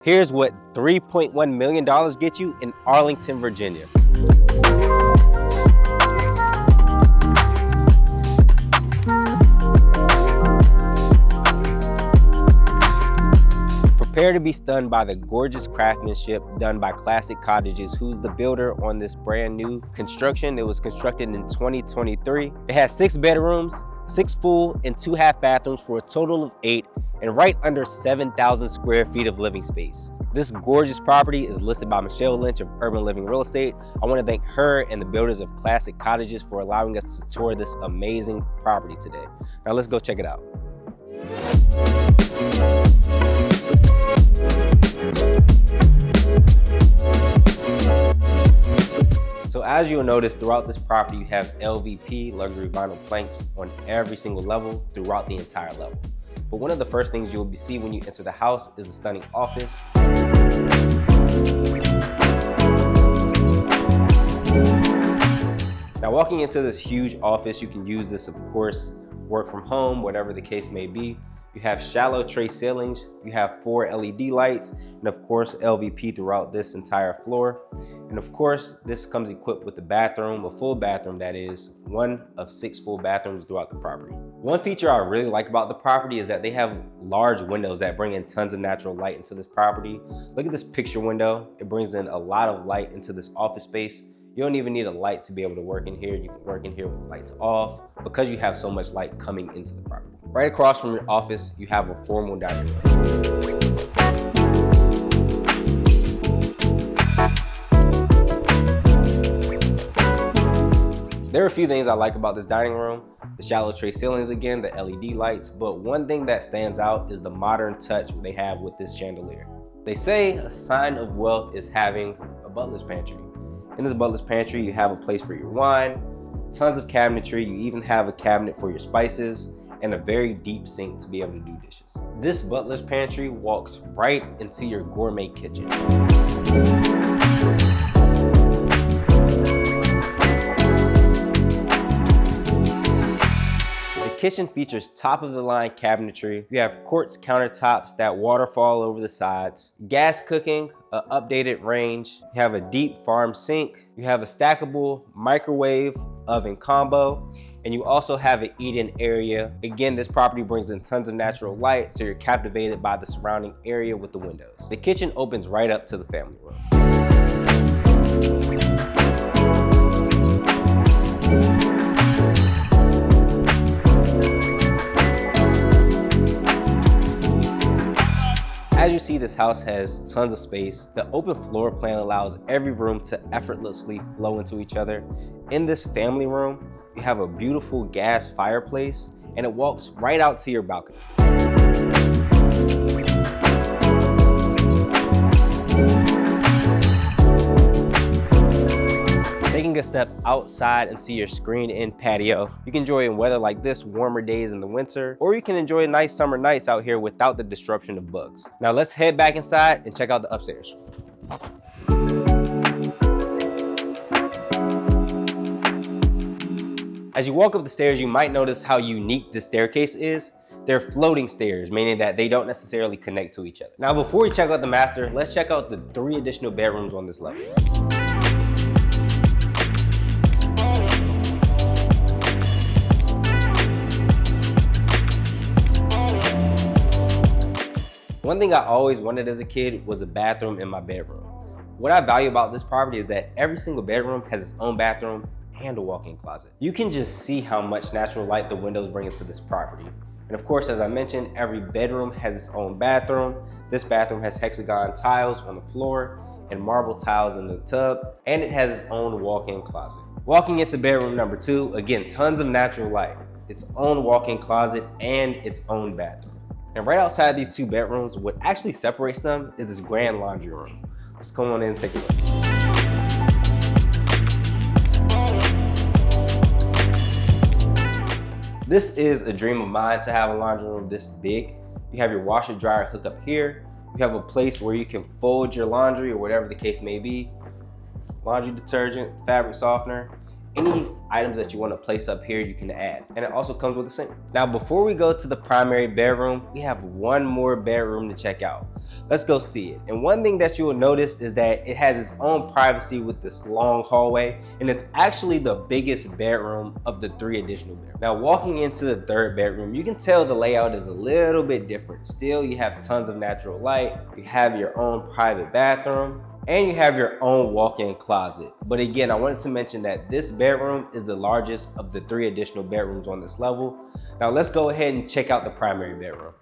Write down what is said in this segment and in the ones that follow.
Here's what $3.1 million gets you in Arlington, Virginia. Prepare to be stunned by the gorgeous craftsmanship done by Classic Cottages, who's the builder on this brand new construction. It was constructed in 2023. It has 6 bedrooms, 6 full and 2 half bathrooms for a total of 8, and right under 7,000 square feet of living space. This gorgeous property is listed by Michelle Lynch of Urban Living Real Estate. I want to thank her and the builders of Classic Cottages for allowing us to tour this amazing property today. Now let's go check it out. So as you'll notice, throughout this property, you have LVP, luxury vinyl planks, on every single level throughout the entire level. But one of the first things you'll see when you enter the house is a stunning office. Now walking into this huge office, you can use this, of course, work from home, whatever the case may be. You have shallow tray ceilings, you have 4 LED lights, and of course LVP throughout this entire floor. And of course, this comes equipped with a bathroom, a full bathroom that is, one of 6 full bathrooms throughout the property. One feature I really like about the property is that they have large windows that bring in tons of natural light into this property. Look at this picture window. It brings in a lot of light into this office space. You don't even need a light to be able to work in here. You can work in here with the lights off because you have so much light coming into the property. Right across from your office, you have a formal dining room. There are a few things I like about this dining room. The shallow tray ceilings again, the LED lights, but one thing that stands out is the modern touch they have with this chandelier. They say a sign of wealth is having a butler's pantry. In this butler's pantry, you have a place for your wine, tons of cabinetry, you even have a cabinet for your spices, and a very deep sink to be able to do dishes. This butler's pantry walks right into your gourmet kitchen. The kitchen features top of the line cabinetry. You have quartz countertops that waterfall over the sides, gas cooking, an updated range. You have a deep farm sink. You have a stackable microwave oven combo, and you also have an eat-in area. Again, this property brings in tons of natural light, so you're captivated by the surrounding area with the windows. The kitchen opens right up to the family room. As you see, this house has tons of space. The open floor plan allows every room to effortlessly flow into each other. In this family room, you have a beautiful gas fireplace, and it walks right out to your balcony. Taking a step outside into your screened-in patio, you can enjoy weather like this, warmer days in the winter, or you can enjoy nice summer nights out here without the disruption of bugs. Now let's head back inside and check out the upstairs. As you walk up the stairs, you might notice how unique this staircase is. They're floating stairs, meaning that they don't necessarily connect to each other. Now before we check out the master, let's check out the 3 additional bedrooms on this level. One thing I always wanted as a kid was a bathroom in my bedroom. What I value about this property is that every single bedroom has its own bathroom and a walk-in closet. You can just see how much natural light the windows bring into this property. And of course, as I mentioned, every bedroom has its own bathroom. This bathroom has hexagon tiles on the floor and marble tiles in the tub, and it has its own walk-in closet. Walking into bedroom number 2, again, tons of natural light, its own walk-in closet and its own bathroom. And right outside these 2 bedrooms, what actually separates them is this grand laundry room. Let's go on in and take a look. This is a dream of mine to have a laundry room this big. You have your washer dryer hook up here. You have a place where you can fold your laundry or whatever the case may be. Laundry detergent, fabric softener. Any items that you want to place up here, you can add. And it also comes with a sink. Now, before we go to the primary bedroom, we have one more bedroom to check out. Let's go see it. And one thing that you will notice is that it has its own privacy with this long hallway, and it's actually the biggest bedroom of the 3 additional bedrooms. Now walking into the 3rd bedroom, you can tell the layout is a little bit different. Still, you have tons of natural light, you have your own private bathroom, and you have your own walk-in closet. But again, I wanted to mention that this bedroom is the largest of the 3 additional bedrooms on this level. Now let's go ahead and check out the primary bedroom.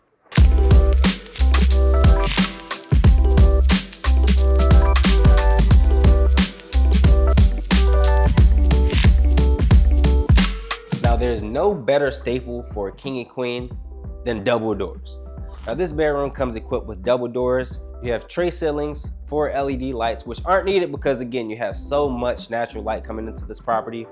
Now there's no better staple for a king and queen than double doors. Now this bedroom comes equipped with double doors. You have tray ceilings, 4 LED lights, which aren't needed because again, you have so much natural light coming into this property,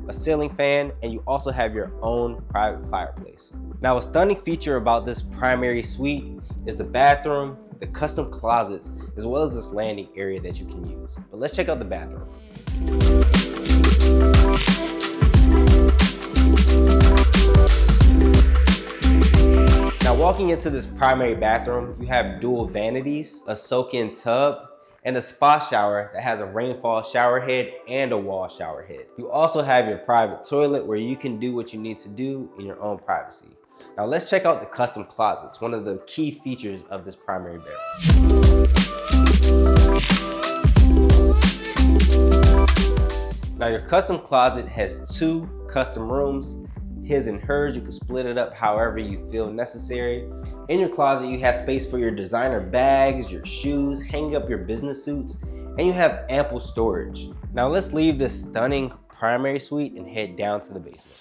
a ceiling fan, and you also have your own private fireplace. Now a stunning feature about this primary suite is the bathroom, the custom closets, as well as this landing area that you can use. But let's check out the bathroom. Now walking into this primary bathroom, you have dual vanities, a soak-in tub, and a spa shower that has a rainfall shower head and a wall shower head. You also have your private toilet where you can do what you need to do in your own privacy. Now let's check out the custom closets, one of the key features of this primary bedroom. Now your custom closet has 2 custom rooms, his and hers. You can split it up however you feel necessary. In your closet, you have space for your designer bags, your shoes, hang up your business suits, and you have ample storage. Now let's leave this stunning primary suite and head down to the basement.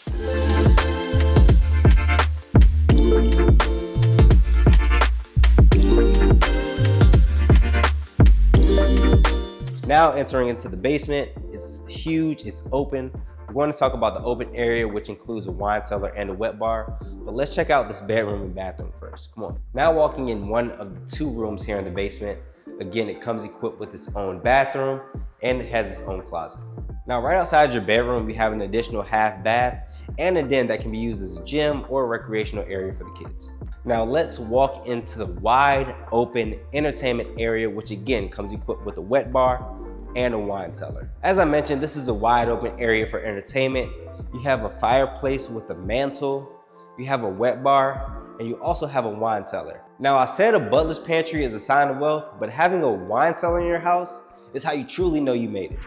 Now entering into the basement, it's huge, it's open. We're going to talk about the open area, which includes a wine cellar and a wet bar. But let's check out this bedroom and bathroom first. Come on. Now walking in one of the 2 rooms here in the basement. Again, it comes equipped with its own bathroom and it has its own closet. Now right outside your bedroom, you have an additional half bath and a den that can be used as a gym or a recreational area for the kids. Now let's walk into the wide open entertainment area, which again comes equipped with a wet bar and a wine cellar. As I mentioned, this is a wide open area for entertainment. You have a fireplace with a mantle, you have a wet bar, and you also have a wine cellar. Now I said a butler's pantry is a sign of wealth, but having a wine cellar in your house is how you truly know you made it.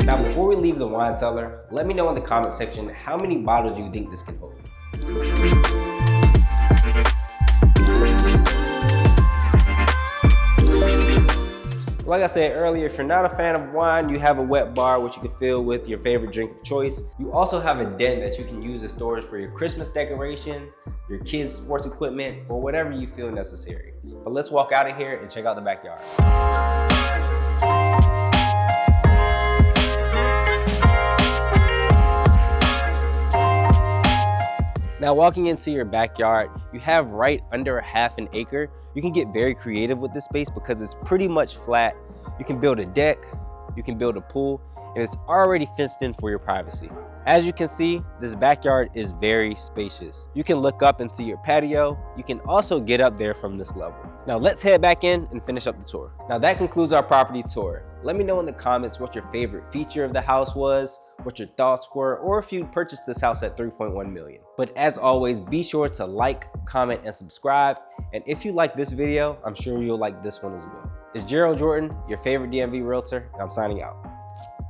Now before we leave the wine cellar, let me know in the comment section how many bottles you think this can hold. Like I said earlier, if you're not a fan of wine, you have a wet bar which you can fill with your favorite drink of choice. You also have a den that you can use as storage for your Christmas decoration, your kids' sports equipment, or whatever you feel necessary. But let's walk out of here and check out the backyard. Now walking into your backyard, you have right under a half an acre. You can get very creative with this space because it's pretty much flat. You can build a deck, you can build a pool, and it's already fenced in for your privacy. As you can see, this backyard is very spacious. You can look up into your patio. You can also get up there from this level. Now let's head back in and finish up the tour. Now that concludes our property tour. Let me know in the comments what your favorite feature of the house was, what your thoughts were, or if you purchased this house at 3.1 million. But as always, be sure to like, comment, and subscribe. And if you like this video, I'm sure you'll like this one as well. It's Jarriel Jordan, your favorite DMV realtor, and I'm signing out.